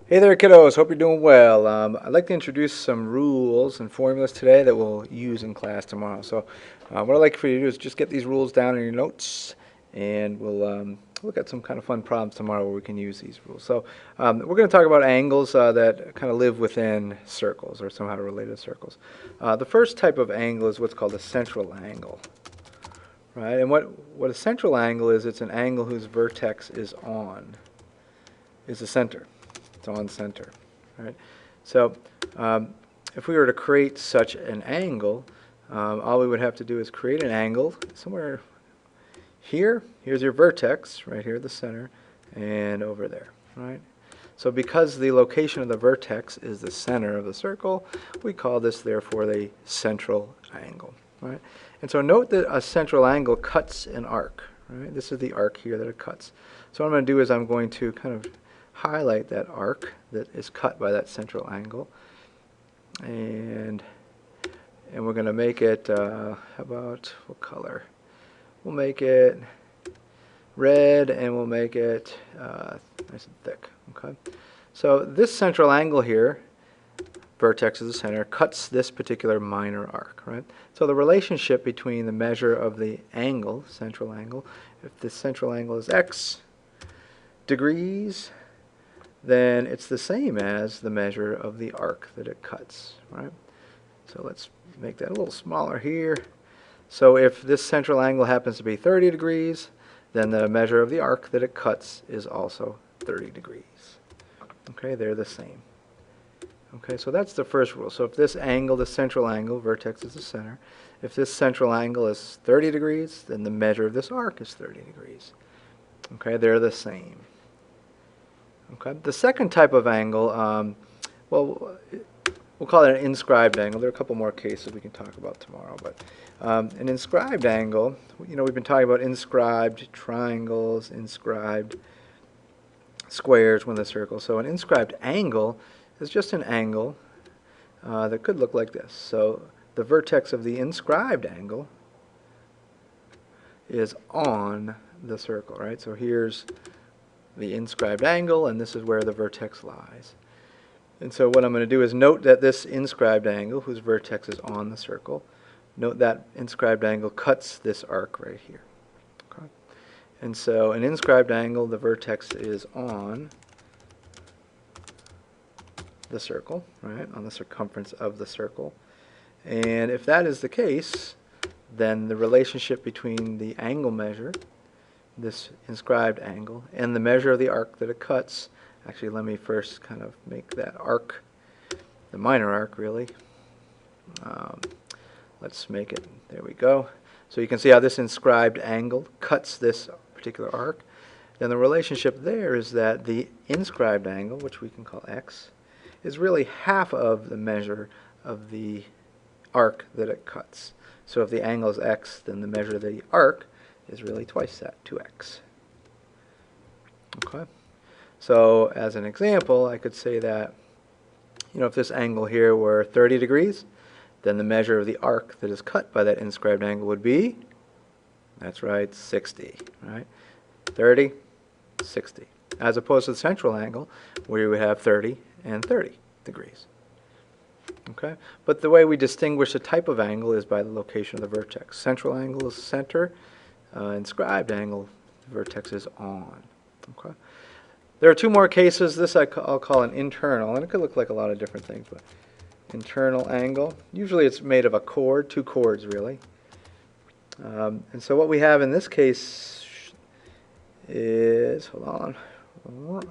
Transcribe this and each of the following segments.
Hey there, kiddos. Hope you're doing well. I'd like to introduce some rules and formulas today that we'll use in class tomorrow. So, what I'd like for you to do is just get these rules down in your notes, and we'll look at some kind of fun problems tomorrow where we can use these rules. So, we're going to talk about angles that kind of live within circles or somehow related to circles. The first type of angle is what's called a central angle, right? And what a central angle is, it's an angle whose vertex is the center. It's on center, right? So if we were to create such an angle, all we would have to do is create an angle somewhere here. Here's your vertex, right here at the center, and over there, right? So because the location of the vertex is the center of the circle, we call this, therefore, the central angle, right? And so note that a central angle cuts an arc, right? This is the arc here that it cuts. So what I'm going to do is I'm going to kind of highlight that arc that is cut by that central angle, and we're going to make it how about what color? We'll make it red, and we'll make it nice and thick. Okay, so this central angle here, vertex is the center, cuts this particular minor arc, right? So the relationship between the measure of the angle, central angle, if the central angle is x degrees, then it's the same as the measure of the arc that it cuts, right? So let's make that a little smaller here. So if this central angle happens to be 30 degrees, then the measure of the arc that it cuts is also 30 degrees. Okay, they're the same. Okay, so that's the first rule. So if this angle, the central angle, vertex is the center, if this central angle is 30 degrees, then the measure of this arc is 30 degrees. Okay, they're the same. Okay. The second type of angle, well, we'll call it an inscribed angle. There are a couple more cases we can talk about tomorrow, but an inscribed angle, you know, we've been talking about inscribed triangles, inscribed squares within a circle. So an inscribed angle is just an angle that could look like this. So the vertex of the inscribed angle is on the circle, right? So here's the inscribed angle, and this is where the vertex lies. And so what I'm going to do is note that this inscribed angle, whose vertex is on the circle, note that inscribed angle cuts this arc right here. Okay? And so an inscribed angle, the vertex is on the circle, right, on the circumference of the circle. And if that is the case, then the relationship between the angle measure, this inscribed angle, and the measure of the arc that it cuts. Actually, let me first kind of make that arc, the minor arc really. Let's make it, there we go. So you can see how this inscribed angle cuts this particular arc. Then the relationship there is that the inscribed angle, which we can call x, is really half of the measure of the arc that it cuts. So if the angle is x, then the measure of the arc is really twice that, 2x. Okay? So as an example, I could say that, you know, if this angle here were 30 degrees, then the measure of the arc that is cut by that inscribed angle would be, that's right, 60, right? 30, 60. As opposed to the central angle, where you would have 30 and 30 degrees. Okay? But the way we distinguish a type of angle is by the location of the vertex. Central angle is center. Inscribed angle, the vertex is on. Okay. There are two more cases. This I'll call an internal, and it could look like a lot of different things, but internal angle. Usually it's made of a chord, two chords really. And so what we have in this case is, hold on,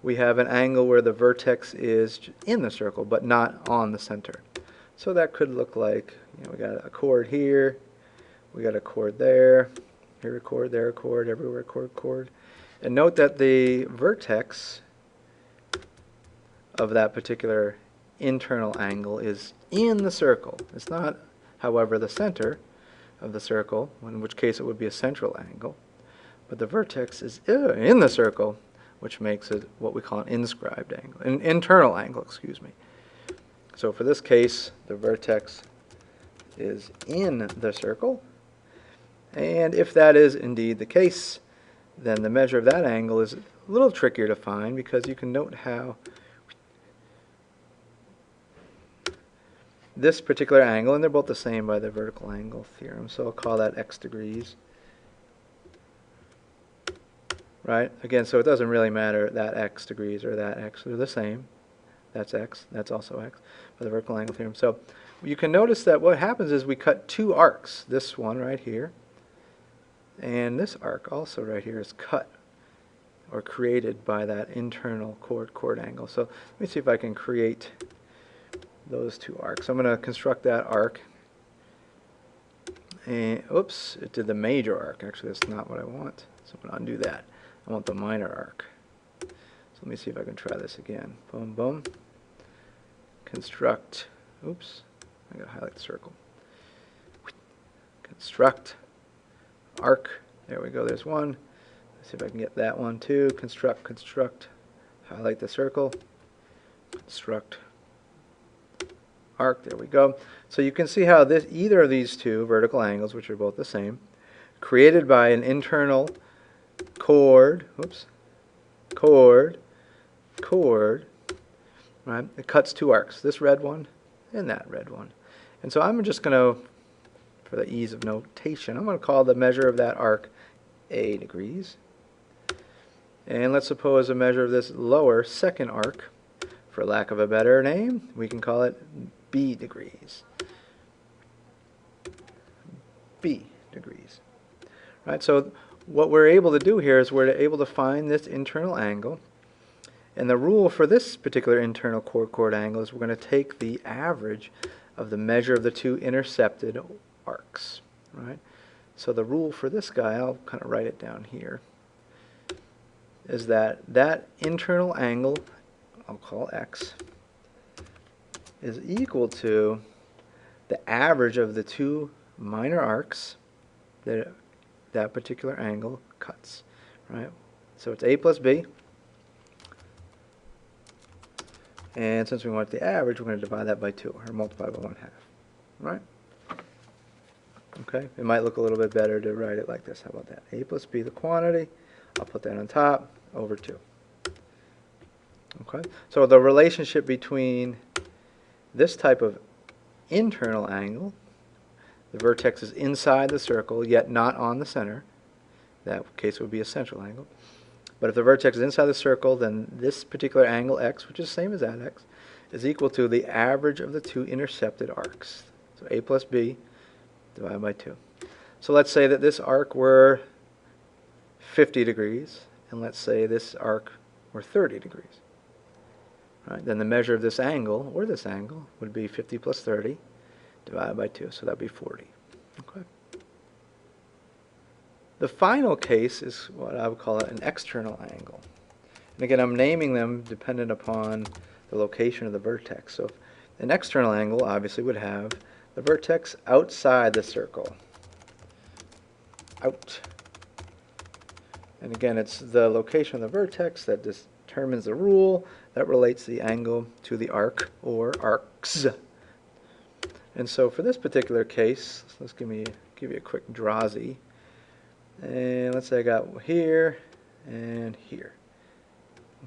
we have an angle where the vertex is in the circle, but not on the center. So that could look like, you know, we got a chord here, we got a chord there, here a chord, there a chord, everywhere a chord, chord. And note that the vertex of that particular internal angle is in the circle. It's not, however, the center of the circle, in which case it would be a central angle. But the vertex is in the circle, which makes it what we call an inscribed angle, an internal angle, excuse me. So for this case, the vertex is in the circle. And if that is indeed the case, then the measure of that angle is a little trickier to find because you can note how this particular angle, and they're both the same by the vertical angle theorem, so I'll call that x degrees. Right? Again, so it doesn't really matter that x degrees or that x, they're the same. That's x, that's also x, by the vertical angle theorem. So you can notice that what happens is we cut two arcs. This one right here, and this arc also right here is cut or created by that internal chord angle. So let me see if I can create those two arcs. I'm going to construct that arc. And oops, it did the major arc. Actually, that's not what I want. So I'm going to undo that. I want the minor arc. So let me see if I can try this again. Boom, boom. Construct. Oops, I got to highlight the circle. Construct arc. There we go. There's one. Let's see if I can get that one too. Construct, construct. Highlight the circle. Construct arc. There we go. So you can see how this either of these two vertical angles, which are both the same, created by an internal chord, chord, right? It cuts two arcs, this red one and that red one. And so I'm just going to, for the ease of notation, I'm going to call the measure of that arc A degrees. And let's suppose a measure of this lower second arc, for lack of a better name, we can call it B degrees. B degrees. Right, so what we're able to do here is we're able to find this internal angle, and the rule for this particular internal chord angle is we're going to take the average of the measure of the two intercepted arcs. Right? So the rule for this guy, I'll kind of write it down here, is that that internal angle, I'll call x, is equal to the average of the two minor arcs that that particular angle cuts, right? So it's A plus B, and since we want the average, we're going to divide that by 2, or multiply by 1/2, right? Okay, it might look a little bit better to write it like this. How about that? A plus B, the quantity, I'll put that on top, over 2. Okay, so the relationship between this type of internal angle, the vertex is inside the circle, yet not on the center. That case would be a central angle. But if the vertex is inside the circle, then this particular angle x, which is the same as that x, is equal to the average of the two intercepted arcs. So A plus B divided by 2. So let's say that this arc were 50 degrees, and let's say this arc were 30 degrees. Right? Then the measure of this angle, or this angle, would be 50 plus 30 divided by 2, so that would be 40. Okay. The final case is what I would call an external angle. And again, I'm naming them dependent upon the location of the vertex. So an external angle obviously would have the vertex outside the circle. Out. And again, it's the location of the vertex that determines the rule that relates the angle to the arc or arcs. And so for this particular case, let's give you a quick drawsy. And let's say I got here and here.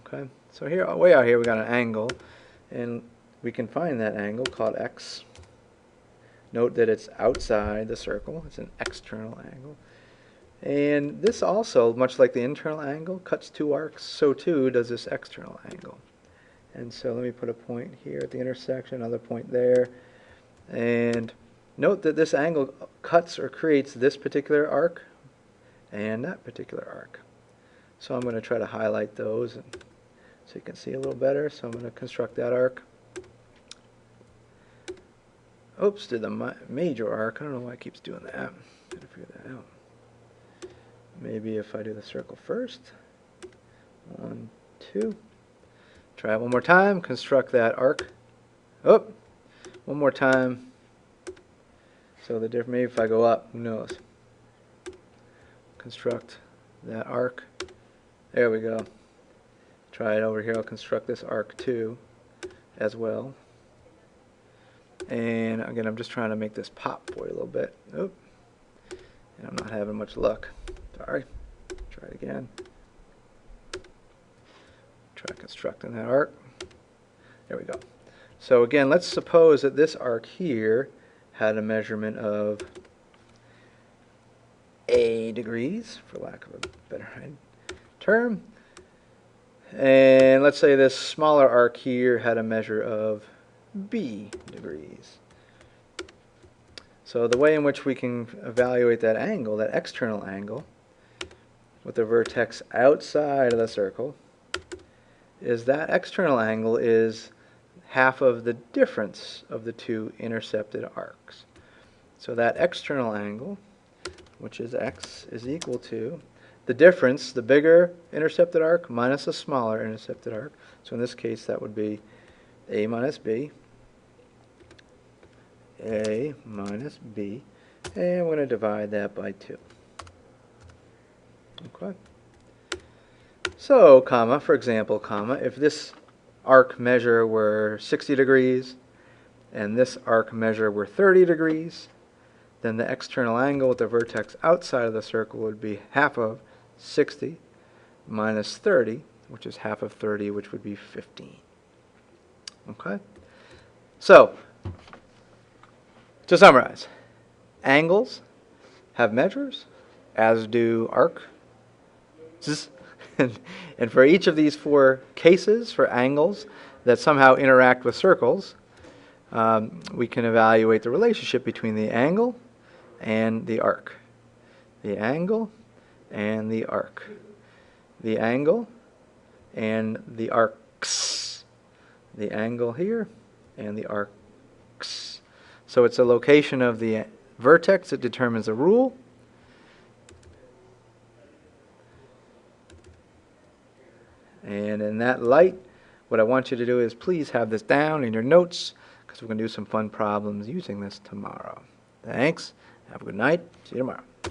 Okay, so here, way out here, we got an angle, and we can find that angle called x. Note that it's outside the circle; it's an external angle. And this also, much like the internal angle, cuts two arcs. So too does this external angle. And so let me put a point here at the intersection, another point there. And note that this angle cuts or creates this particular arc and that particular arc. So I'm going to try to highlight those so you can see a little better. So I'm going to construct that arc. Oops, did the major arc. I don't know why it keeps doing that. Gotta figure that out. Maybe if I do the circle first. 1, 2. Try it one more time. Construct that arc. Oh, one more time. So the difference, maybe if I go up, who knows? Construct that arc. There we go. Try it over here. I'll construct this arc too, as well. And again, I'm just trying to make this pop for you a little bit. Oop. And I'm not having much luck. Sorry. Try it again. Try constructing that arc. There we go. So again, let's suppose that this arc here had a measurement of A degrees, for lack of a better term. And let's say this smaller arc here had a measure of B degrees. So the way in which we can evaluate that angle, that external angle, with the vertex outside of the circle, is that external angle is half of the difference of the two intercepted arcs. So that external angle, which is x, is equal to the difference, the bigger intercepted arc minus the smaller intercepted arc. So in this case, that would be A minus B. A minus B, and we're going to divide that by 2. Okay. So, comma, for example, comma, if this arc measure were 60 degrees and this arc measure were 30 degrees, then the external angle with the vertex outside of the circle would be half of 60 minus 30, which is half of 30, which would be 15. Okay? So, to summarize, angles have measures, as do arcs. And for each of these 4 cases, for angles that somehow interact with circles, we can evaluate the relationship between the angle and the arc. The angle and the arc. The angle and the arcs. The angle here and the arcs. So it's a location of the vertex that determines the rule. And in that light, what I want you to do is please have this down in your notes, because we're going to do some fun problems using this tomorrow. Thanks. Have a good night. See you tomorrow.